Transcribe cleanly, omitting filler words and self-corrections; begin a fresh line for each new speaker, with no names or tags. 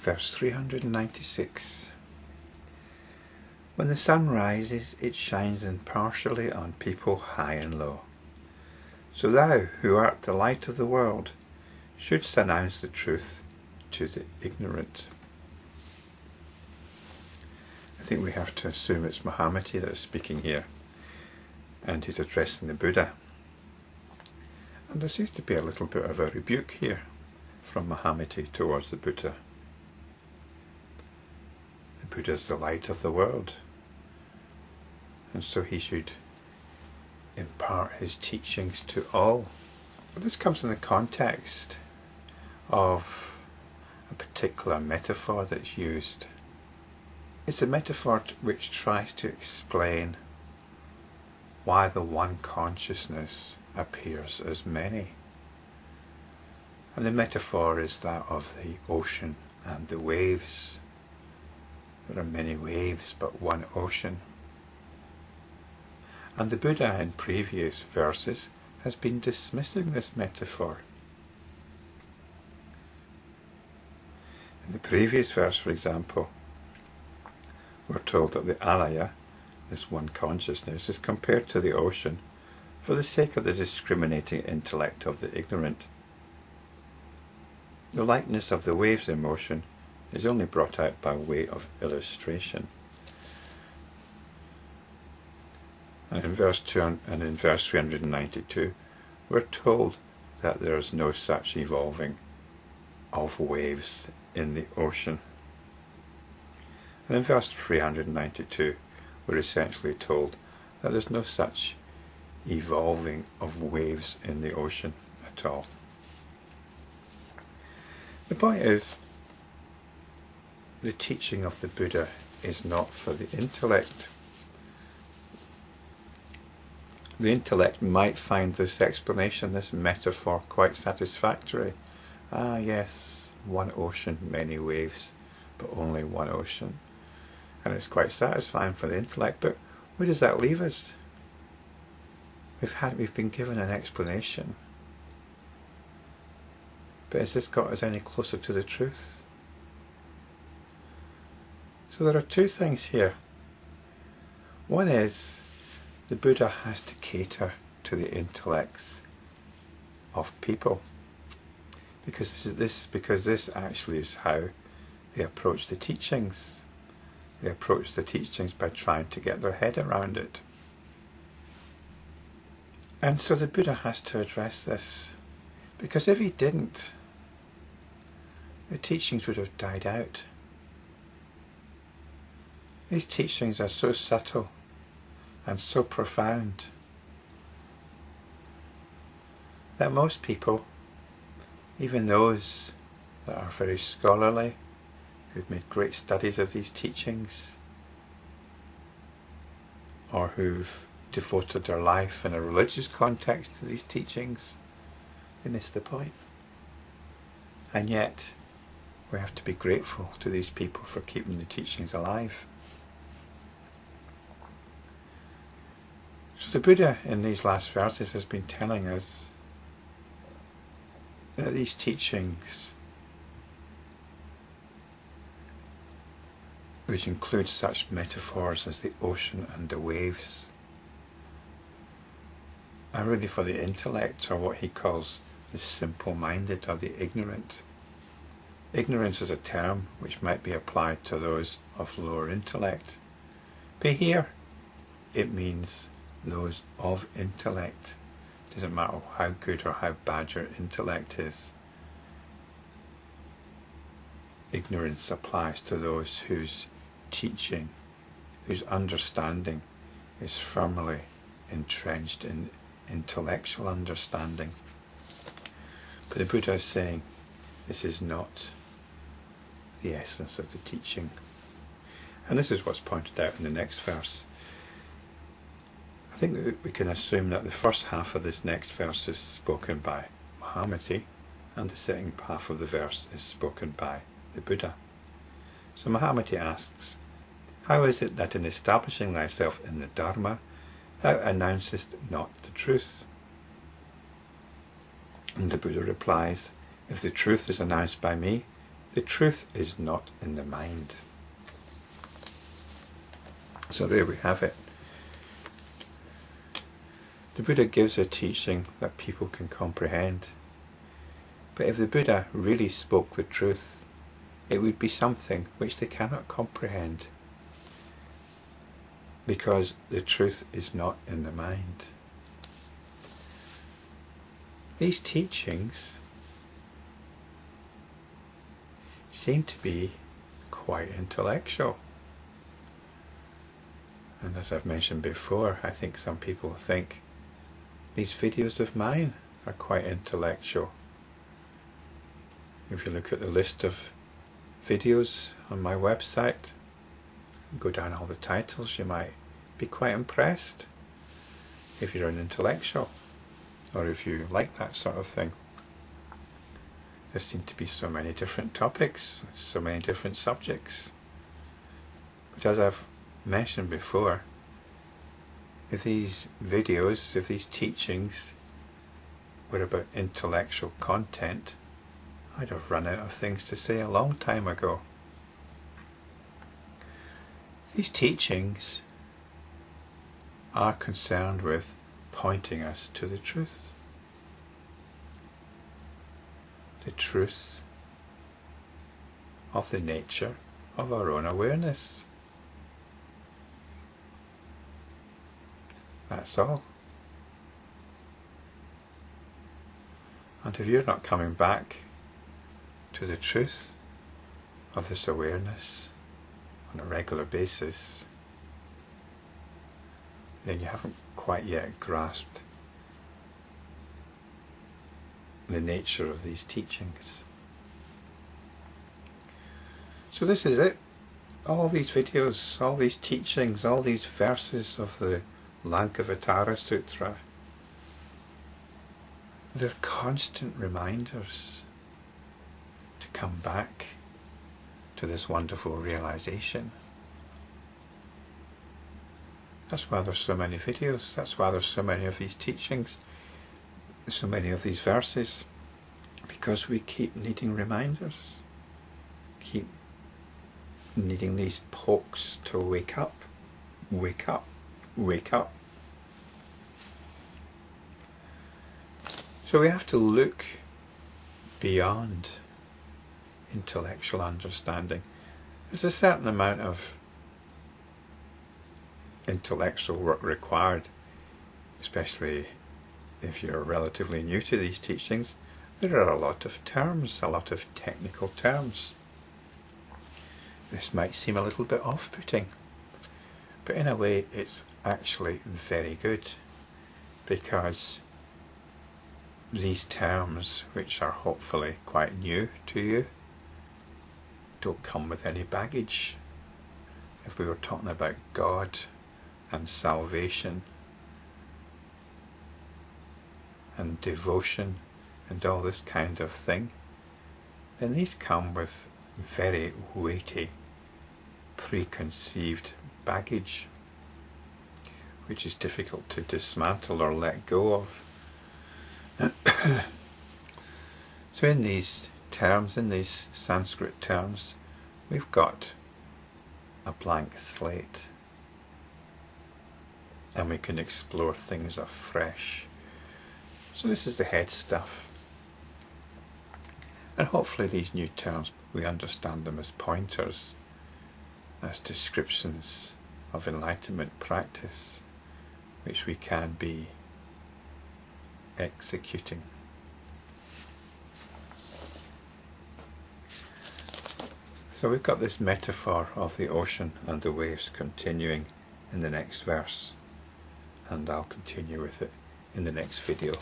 Verse 396. When the sun rises, it shines impartially on people high and low. So thou, who art the light of the world, shouldst announce the truth to the ignorant. I think we have to assume it's Mahamati that is speaking here, and he's addressing the Buddha. And there seems to be a little bit of a rebuke here from Mahamati towards the Buddha. The Buddha is the light of the world, and so he should impart his teachings to all. But this comes in the context of a particular metaphor that's used. It's a metaphor which tries to explain why the one consciousness appears as many. And the metaphor is that of the ocean and the waves. There are many waves, but one ocean. And the Buddha in previous verses has been dismissing this metaphor. In the previous verse, for example, we're told that the alaya, this one consciousness, is compared to the ocean for the sake of the discriminating intellect of the ignorant. The likeness of the waves in motion is only brought out by way of illustration. And in verse 392, we're told that there is no such evolving of waves in the ocean. And in verse 392, we're essentially told that there's no such evolving of waves in the ocean at all. The point is, the teaching of the Buddha is not for the intellect. The intellect might find this explanation, this metaphor, quite satisfactory. Ah yes, one ocean, many waves, but only one ocean. And it's quite satisfying for the intellect, but where does that leave us? We've been given an explanation. But has this got us any closer to the truth? So there are two things here. One is, the Buddha has to cater to the intellects of people, because this actually is how they approach the teachings. They approach the teachings by trying to get their head around it. And so the Buddha has to address this, because if he didn't, the teachings would have died out. These teachings are so subtle and so profound that most people, even those that are very scholarly, who've made great studies of these teachings, or who've devoted their life in a religious context to these teachings, they miss the point. And yet, we have to be grateful to these people for keeping the teachings alive. So the Buddha in these last verses has been telling us that these teachings, which include such metaphors as the ocean and the waves, are really for the intellect, or what he calls the simple-minded or the ignorant. Ignorance is a term which might be applied to those of lower intellect, but here it means those of intellect. It doesn't matter how good or how bad your intellect is. Ignorance applies to those whose teaching, whose understanding is firmly entrenched in intellectual understanding. But the Buddha is saying this is not the essence of the teaching. And this is what's pointed out in the next verse. I think that we can assume that the first half of this next verse is spoken by Mahamati, and the second half of the verse is spoken by the Buddha. So Mahamati asks, how is it that in establishing thyself in the Dharma, thou announcest not the truth? And the Buddha replies, if the truth is announced by me, The truth is not in the mind. So there we have it. The Buddha gives a teaching that people can comprehend. But if the Buddha really spoke the truth, it would be something which they cannot comprehend, because the truth is not in the mind. These teachings seem to be quite intellectual. And as I've mentioned before, I think some people think these videos of mine are quite intellectual. If you look at the list of videos on my website, go down all the titles, you might be quite impressed if you're an intellectual, or if you like that sort of thing. There seem to be so many different topics, so many different subjects. But as I've mentioned before, if these videos, if these teachings were about intellectual content, I'd have run out of things to say a long time ago. These teachings are concerned with pointing us to the truth. The truth of the nature of our own awareness. That's all. And if you're not coming back to the truth of this awareness on a regular basis, then you haven't quite yet grasped the nature of these teachings. So this is it. All these videos, all these teachings, all these verses of the Lankavatara Sutra, they're constant reminders to come back to this wonderful realization. That's why there's so many videos, that's why there's so many of these teachings, so many of these verses, because we keep needing reminders, keep needing these pokes to wake up, wake up, wake up. So we have to look beyond intellectual understanding. There's a certain amount of intellectual work required, especially if you're relatively new to these teachings. There are a lot of terms, a lot of technical terms. This might seem a little bit off-putting, but in a way it's actually very good, because these terms, which are hopefully quite new to you, don't come with any baggage. If we were talking about God and salvation and devotion and all this kind of thing, then these come with very weighty preconceived baggage, which is difficult to dismantle or let go of. So in these terms, in these Sanskrit terms, we've got a blank slate, and we can explore things afresh. So this is the head stuff, and hopefully these new terms, we understand them as pointers, as descriptions of enlightenment practice, which we can be executing. So we've got this metaphor of the ocean and the waves continuing in the next verse, and I'll continue with it in the next video.